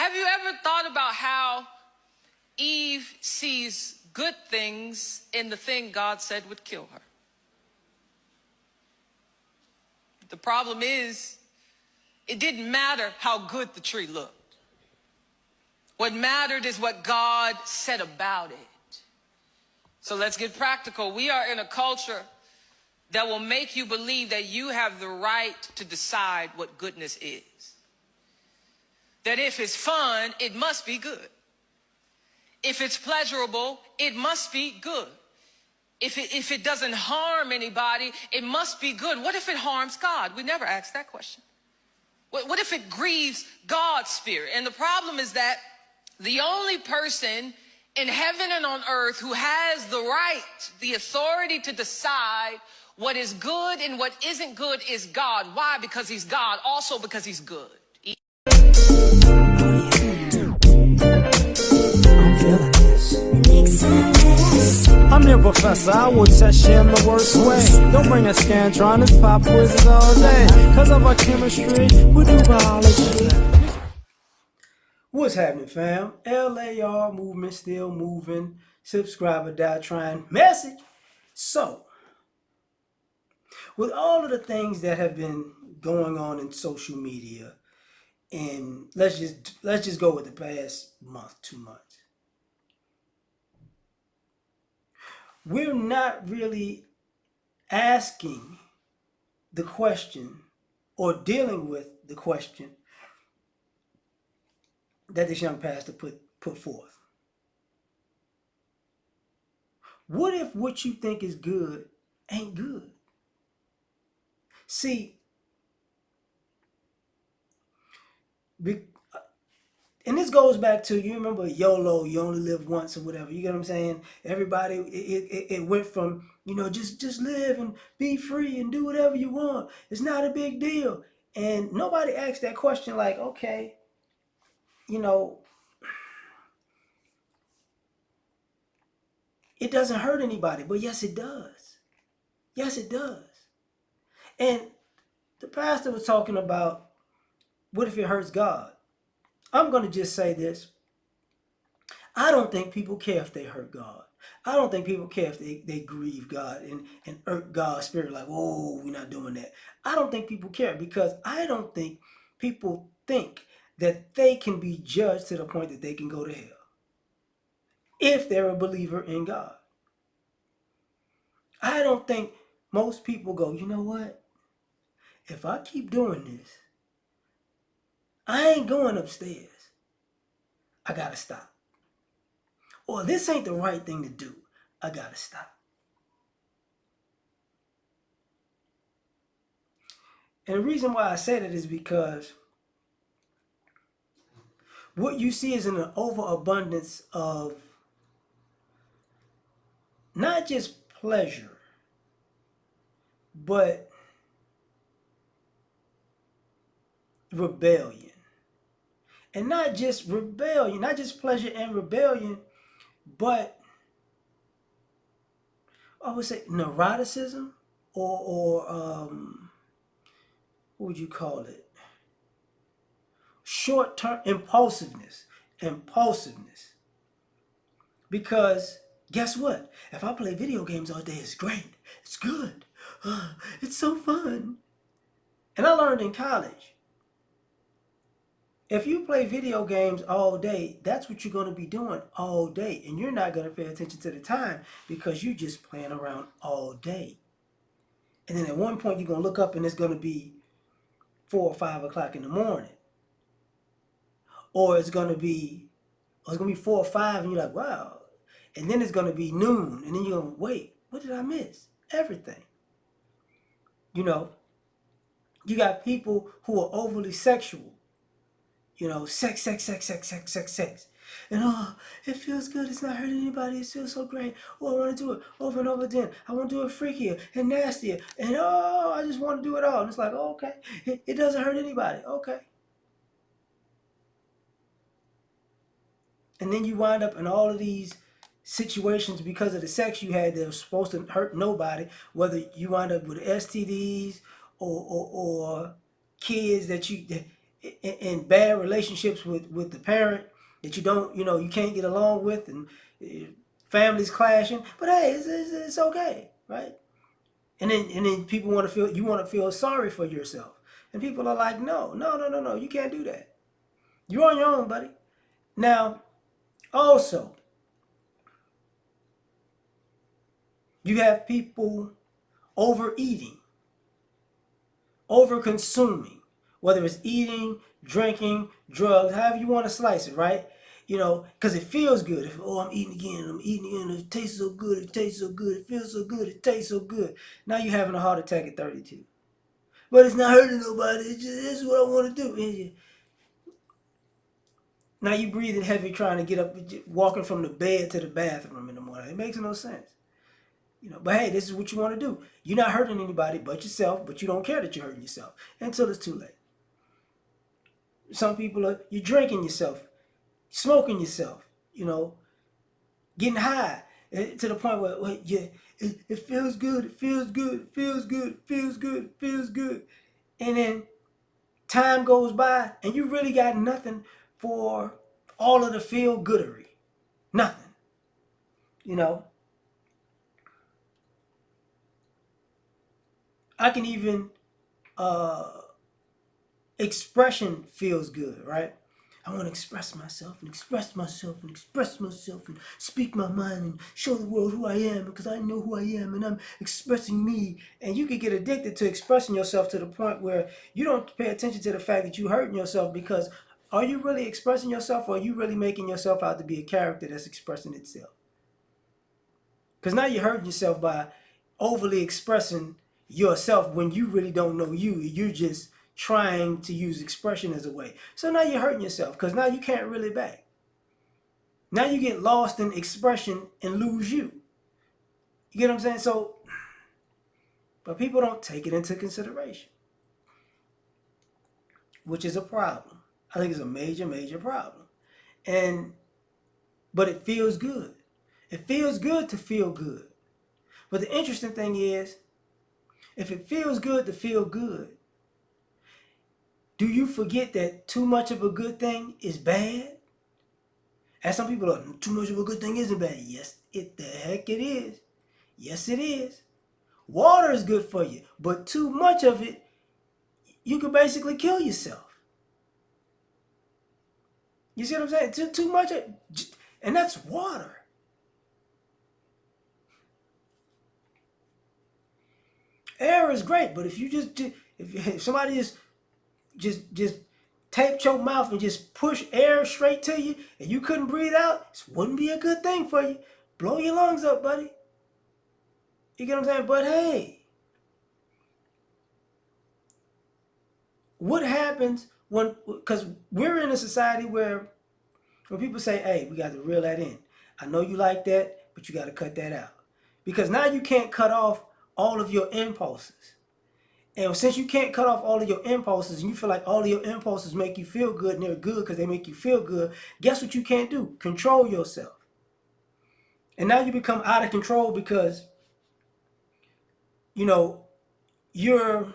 Have you ever thought about how Eve sees good things in the thing God said would kill her? The problem is, it didn't matter how good the tree looked. What mattered is what God said about it. So let's get practical. We are in a culture that will make you believe that you have the right to decide what goodness is. That if it's fun, it must be good. If it's pleasurable, it must be good. If it doesn't harm anybody, it must be good. What if it harms God? We never ask that question. What if it grieves God's spirit? And the problem is that the only person in heaven and on earth who has the right, the authority to decide what is good and what isn't good is God. Why? Because he's God. Also because he's good. I'm your professor, I will test you in the worst way. Don't bring a scantron, pop quizzes all day. Cause of our chemistry, we do biology. What's happening, fam? L.A.R. movement still moving. Subscriber die trying. Message. So, with all of the things that have been going on in social media, and let's just go with the past month, 2 months. We're not really asking the question or dealing with the question that this young pastor put forth. What if what you think is good ain't good? See, and this goes back to, you remember YOLO, you only live once or whatever, you get what I'm saying? Everybody, it went from, just live and be free and do whatever you want. It's not a big deal. And nobody asked that question like, okay, it doesn't hurt anybody, but yes, it does. Yes, it does. And the pastor was talking about, what if it hurts God? I'm going to just say this. I don't think people care if they hurt God. I don't think people care if they grieve God and hurt God's spirit, like, oh, we're not doing that. I don't think people care, because I don't think people think that they can be judged to the point that they can go to hell if they're a believer in God. I don't think most people go, you know what? If I keep doing this, I ain't going upstairs. I gotta stop. Or this ain't the right thing to do. I gotta stop. And the reason why I say that is because what you see is an overabundance of not just pleasure, but rebellion. And not just rebellion, not just pleasure and rebellion, but I would say neuroticism, or what would you call it? Short-term impulsiveness. Because guess what? If I play video games all day, it's great. It's good. It's so fun. And I learned in college, if you play video games all day, that's what you're going to be doing all day. And you're not going to pay attention to the time because you're just playing around all day. And then at one point, you're going to look up and it's going to be 4 or 5 o'clock in the morning. Or it's going to be 4 or 5 and you're like, wow. And then it's going to be noon. And then you're going to wait, what did I miss? Everything. You got people who are overly sexual. Sex. And it feels good. It's not hurting anybody. It feels so great. Oh, I want to do it over and over again. I want to do it freakier and nastier. And I just want to do it all. And it's like, okay. It doesn't hurt anybody. Okay. And then you wind up in all of these situations because of the sex you had that was supposed to hurt nobody, whether you wind up with STDs or kids that in bad relationships with the parent that you don't, you can't get along with, and families clashing. But hey, it's okay, right? And then people want to feel, you want to feel sorry for yourself, and people are like, no, no, no, no, no, you can't do that. You're on your own, buddy. Now, also, you have people overeating, over consuming, whether it's eating, drinking, drugs, however you want to slice it, right? Because it feels good. If, oh, I'm eating again, I'm eating again, it tastes so good, it tastes so good, it feels so good, it tastes so good. Now you're having a heart attack at 32. But it's not hurting nobody, this is what I want to do. Now you breathing heavy trying to get up, walking from the bed to the bathroom in the morning. It makes no sense. But hey, this is what you want to do. You're not hurting anybody but yourself, but you don't care that you're hurting yourself until it's too late. Some people you're drinking yourself, smoking yourself, getting high to the point where it feels good, it feels good, it feels good, it feels good, it feels good. And then time goes by and you really got nothing for all of the feel goodery. Nothing. I can even expression feels good, right? I want to express myself and express myself and express myself and speak my mind and show the world who I am, because I know who I am and I'm expressing me. And you can get addicted to expressing yourself to the point where you don't pay attention to the fact that you're hurting yourself, because are you really expressing yourself, or are you really making yourself out to be a character that's expressing itself? Because now you're hurting yourself by overly expressing yourself when you really don't know you. You're just trying to use expression as a way. So now you're hurting yourself, because now you can't really back. Now you get lost in expression and lose you. You get what I'm saying? So, but people don't take it into consideration, which is a problem. I think it's a major, major problem. But it feels good. It feels good to feel good. But the interesting thing is, if it feels good to feel good, do you forget that too much of a good thing is bad? And some people are, too much of a good thing isn't bad. Yes, the heck it is. Yes, it is. Water is good for you, but too much of it, you could basically kill yourself. You see what I'm saying? Too much, and that's water. Air is great, but if you if somebody just taped your mouth and just push air straight to you and you couldn't breathe out, this wouldn't be a good thing for you. Blow your lungs up, buddy. You get what I'm saying? But hey, what happens because we're in a society where when people say, hey, we got to reel that in. I know you like that, but you got to cut that out. Because now you can't cut off all of your impulses. And since you can't cut off all of your impulses, and you feel like all of your impulses make you feel good and they're good because they make you feel good, guess what you can't do? Control yourself. And now you become out of control because, you know, you're,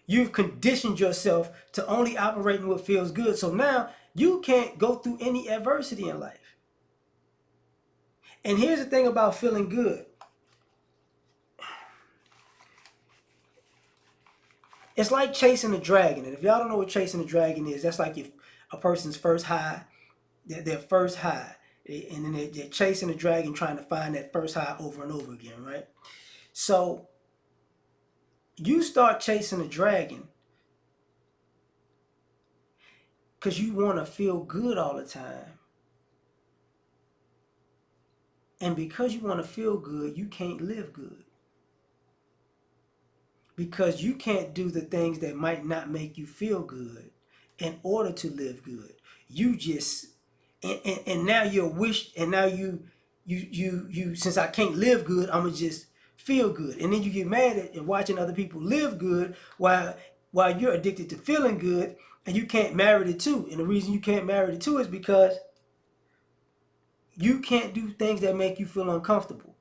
you've conditioned yourself to only operate in what feels good. So now you can't go through any adversity in life. And here's the thing about feeling good. It's like chasing a dragon. And if y'all don't know what chasing a dragon is, that's like if a person's first high, their first high. And then they're chasing a dragon, trying to find that first high over and over again, right? So you start chasing a dragon because you want to feel good all the time. And because you want to feel good, you can't live good. Because you can't do the things that might not make you feel good in order to live good. You just and now you're wish and now you since I can't live good, I'm gonna just feel good. And then you get mad at watching other people live good while you're addicted to feeling good, and you can't marry the two. And the reason you can't marry the two is because you can't do things that make you feel uncomfortable.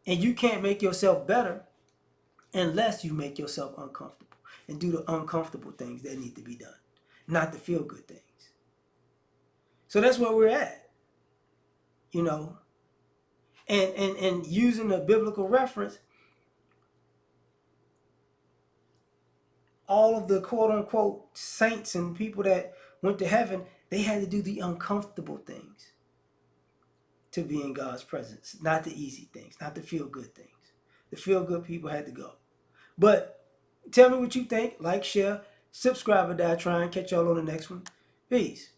And you can't make yourself better unless you make yourself uncomfortable and do the uncomfortable things that need to be done, not the feel good things. So that's where we're at, you know. And using a biblical reference, all of the quote unquote saints and people that went to heaven, they had to do the uncomfortable things to be in God's presence, not the easy things, not the feel good things. The feel good people had to go. But tell me what you think. Like, share, subscribe, or die trying. Catch y'all on the next one. Peace.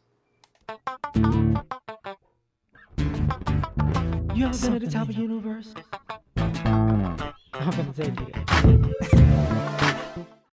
You ever been at the top of the universe? I'm gonna tell you that.